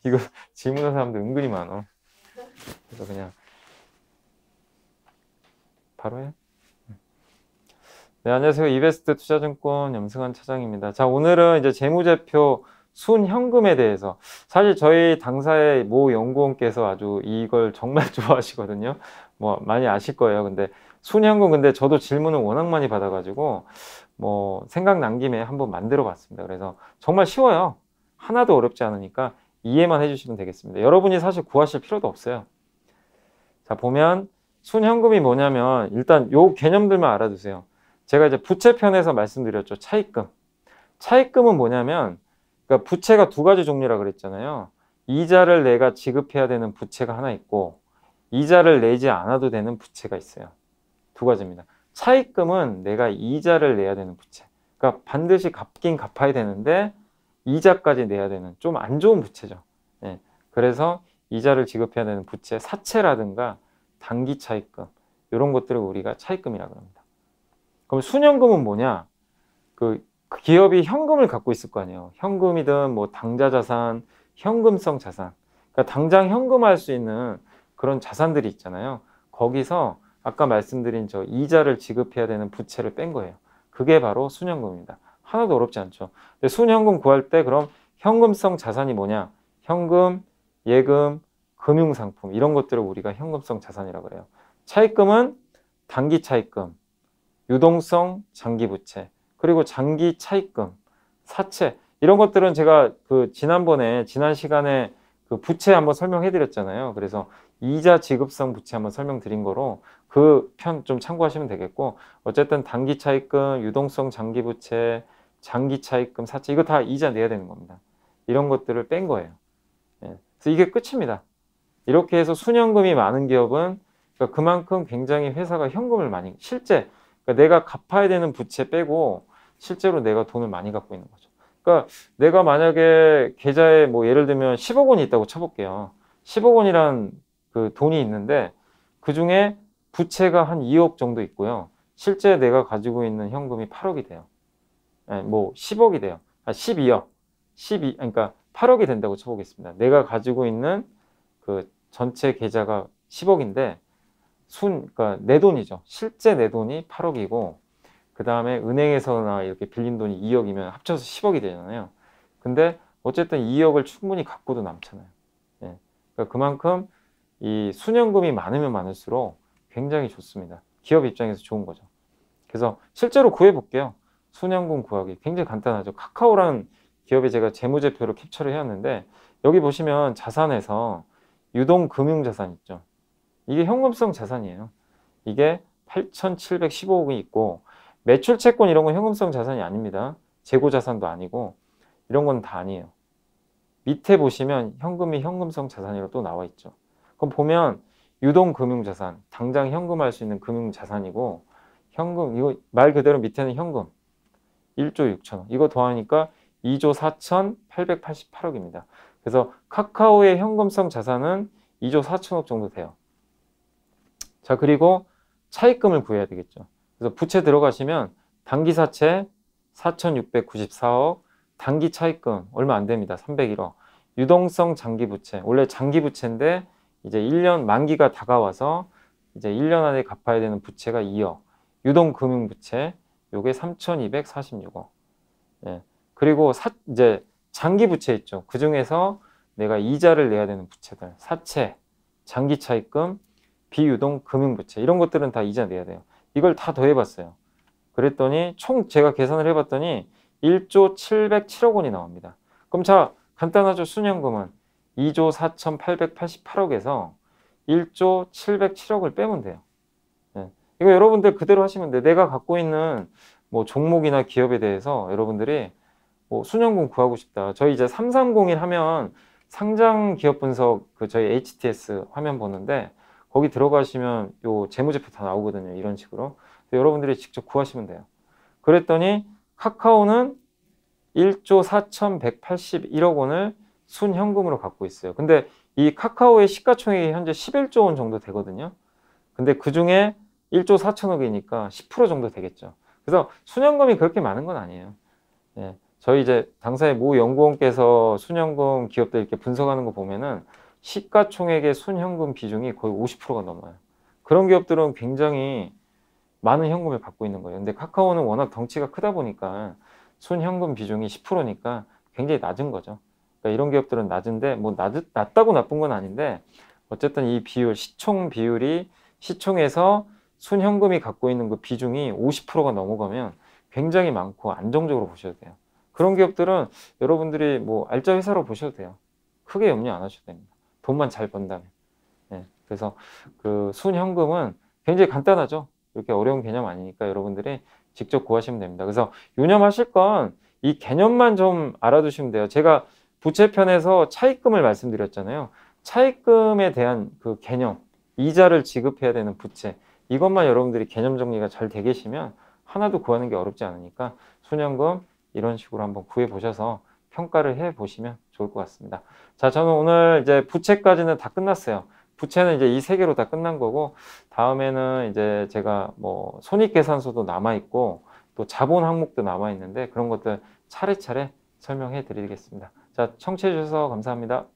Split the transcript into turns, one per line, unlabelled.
이거 질문하는 사람들 은근히 많아. 그래서 그냥 바로 해. 네, 안녕하세요. 이베스트 투자증권 염승환 차장입니다. 자, 오늘은 이제 재무제표 순현금에 대해서, 사실 저희 당사의 모 연구원께서 아주 이걸 정말 좋아하시거든요. 뭐 많이 아실 거예요. 근데 순현금, 근데 저도 질문을 워낙 많이 받아가지고 뭐 생각난 김에 한번 만들어 봤습니다. 그래서 정말 쉬워요. 하나도 어렵지 않으니까 이해만 해주시면 되겠습니다. 여러분이 사실 구하실 필요도 없어요. 자, 보면 순현금이 뭐냐면 일단 요 개념들만 알아두세요. 제가 이제 부채편에서 말씀드렸죠. 차입금. 차입금은 뭐냐면, 그러니까 부채가 두 가지 종류라 그랬잖아요. 이자를 내가 지급해야 되는 부채가 하나 있고, 이자를 내지 않아도 되는 부채가 있어요. 두 가지입니다. 차입금은 내가 이자를 내야 되는 부채. 그러니까 반드시 갚긴 갚아야 되는데 이자까지 내야 되는 좀 안 좋은 부채죠. 예. 그래서 이자를 지급해야 되는 부채, 사채라든가 단기 차입금, 이런 것들을 우리가 차입금이라고 합니다. 그럼 순현금은 뭐냐? 그 기업이 현금을 갖고 있을 거 아니에요. 현금이든 뭐 당좌 자산, 현금성 자산. 그러니까 당장 현금화할 수 있는 그런 자산들이 있잖아요. 거기서 아까 말씀드린 저 이자를 지급해야 되는 부채를 뺀 거예요. 그게 바로 순현금입니다. 하나도 어렵지 않죠. 근데 순현금 구할 때 그럼 현금성 자산이 뭐냐? 현금, 예금, 금융상품, 이런 것들을 우리가 현금성 자산이라고 그래요. 차입금은 단기 차입금, 유동성 장기부채, 그리고 장기 차입금, 사채, 이런 것들은 제가 지난 시간에 그 부채 한번 설명해 드렸잖아요. 그래서 이자 지급성 부채 한번 설명드린 거로 그 편 좀 참고하시면 되겠고, 어쨌든 단기 차입금, 유동성 장기부채, 장기 차입금, 사채, 이거 다 이자 내야 되는 겁니다. 이런 것들을 뺀 거예요. 예. 그래서 이게 끝입니다. 이렇게 해서 순현금이 많은 기업은, 그러니까 그만큼 굉장히 회사가 현금을 많이, 실제 그러니까 내가 갚아야 되는 부채 빼고 실제로 내가 돈을 많이 갖고 있는 거죠. 그러니까 내가 만약에 계좌에 뭐 예를 들면 10억 원이 있다고 쳐볼게요. 10억 원이란 그 돈이 있는데 그 중에 부채가 한 2억 정도 있고요. 실제 내가 가지고 있는 현금이 8억이 돼요. 아니, 뭐 10억이 돼요. 12억. 그러니까 8억이 된다고 쳐보겠습니다. 내가 가지고 있는 그 전체 계좌가 10억인데 그러니까 내 돈이죠. 실제 내 돈이 8억이고, 그 다음에 은행에서나 이렇게 빌린 돈이 2억이면 합쳐서 10억이 되잖아요. 근데 어쨌든 2억을 충분히 갖고도 남잖아요. 예. 그러니까 그만큼 이 순현금이 많으면 많을수록 굉장히 좋습니다. 기업 입장에서 좋은 거죠. 그래서 실제로 구해 볼게요. 순현금 구하기 굉장히 간단하죠. 카카오라는 기업에 제가 재무제표로 캡처를 해왔는데, 여기 보시면 자산에서 유동금융자산 있죠. 이게 현금성 자산이에요. 이게 8,715억이 있고, 매출 채권 이런 건 현금성 자산이 아닙니다. 재고 자산도 아니고 이런 건 다 아니에요. 밑에 보시면 현금이 현금성 자산이라고 또 나와 있죠. 그럼 보면 유동금융자산, 당장 현금할 수 있는 금융자산이고, 현금, 이거 말 그대로 밑에는 현금 1조 6천억, 이거 더하니까 2조 4,888억입니다. 그래서 카카오의 현금성 자산은 2조 4천억 정도 돼요. 자, 그리고 차입금을 구해야 되겠죠. 그래서 부채 들어가시면 단기 사채 4,694억, 단기 차입금 얼마 안 됩니다. 301억. 유동성 장기 부채, 원래 장기 부채인데 이제 1년 만기가 다가와서 이제 1년 안에 갚아야 되는 부채가 2억. 유동 금융 부채 요게 3,246억. 예. 그리고 이제 장기 부채 있죠. 그 중에서 내가 이자를 내야 되는 부채들, 사채, 장기 차입금, 비유동 금융부채, 이런 것들은 다 이자 내야 돼요. 이걸 다 더해봤어요. 그랬더니 총 제가 계산을 해봤더니 1조 707억 원이 나옵니다. 그럼 자, 간단하죠. 순현금은 2조 4,888억에서 1조 707억을 빼면 돼요. 네. 이거 여러분들 그대로 하시면 돼. 내가 갖고 있는 뭐 종목이나 기업에 대해서 여러분들이 뭐 순현금 구하고 싶다. 저희 이제 3301 하면 상장 기업 분석 저희 HTS 화면 보는데, 거기 들어가시면 요 재무제표 다 나오거든요. 이런 식으로. 여러분들이 직접 구하시면 돼요. 그랬더니 카카오는 1조 4,181억 원을 순현금으로 갖고 있어요. 근데 이 카카오의 시가총액이 현재 11조 원 정도 되거든요. 근데 그 중에 1조 4천억이니까 10% 정도 되겠죠. 그래서 순현금이 그렇게 많은 건 아니에요. 예. 저희 이제 당사의 모 연구원께서 순현금 기업들 이렇게 분석하는 거 보면은 시가총액의 순현금 비중이 거의 50%가 넘어요. 그런 기업들은 굉장히 많은 현금을 갖고 있는 거예요. 근데 카카오는 워낙 덩치가 크다 보니까 순현금 비중이 10%니까 굉장히 낮은 거죠. 그러니까 이런 기업들은 낮은데 뭐 낮다고 나쁜 건 아닌데 어쨌든 이 비율, 시총 비율이 시총에서 순현금이 갖고 있는 그 비중이 50%가 넘어가면 굉장히 많고 안정적으로 보셔도 돼요. 그런 기업들은 여러분들이 뭐 알짜 회사로 보셔도 돼요. 크게 염려 안 하셔도 됩니다. 돈만 잘 번다면. 네, 그래서 그 순현금은 굉장히 간단하죠. 이렇게 어려운 개념 아니니까 여러분들이 직접 구하시면 됩니다. 그래서 유념하실 건 이 개념만 좀 알아두시면 돼요. 제가 부채편에서 차입금을 말씀드렸잖아요. 차입금에 대한 그 개념, 이자를 지급해야 되는 부채, 이것만 여러분들이 개념 정리가 잘 돼 계시면 하나도 구하는 게 어렵지 않으니까 순현금 이런 식으로 한번 구해 보셔서 평가를 해 보시면 좋을 것 같습니다. 자, 저는 오늘 이제 부채까지는 다 끝났어요. 부채는 이제 이 세 개로 다 끝난 거고, 다음에는 이제 제가 뭐 손익계산서도 남아 있고 또 자본 항목도 남아 있는데 그런 것들 차례차례 설명해 드리겠습니다. 자, 청취해 주셔서 감사합니다.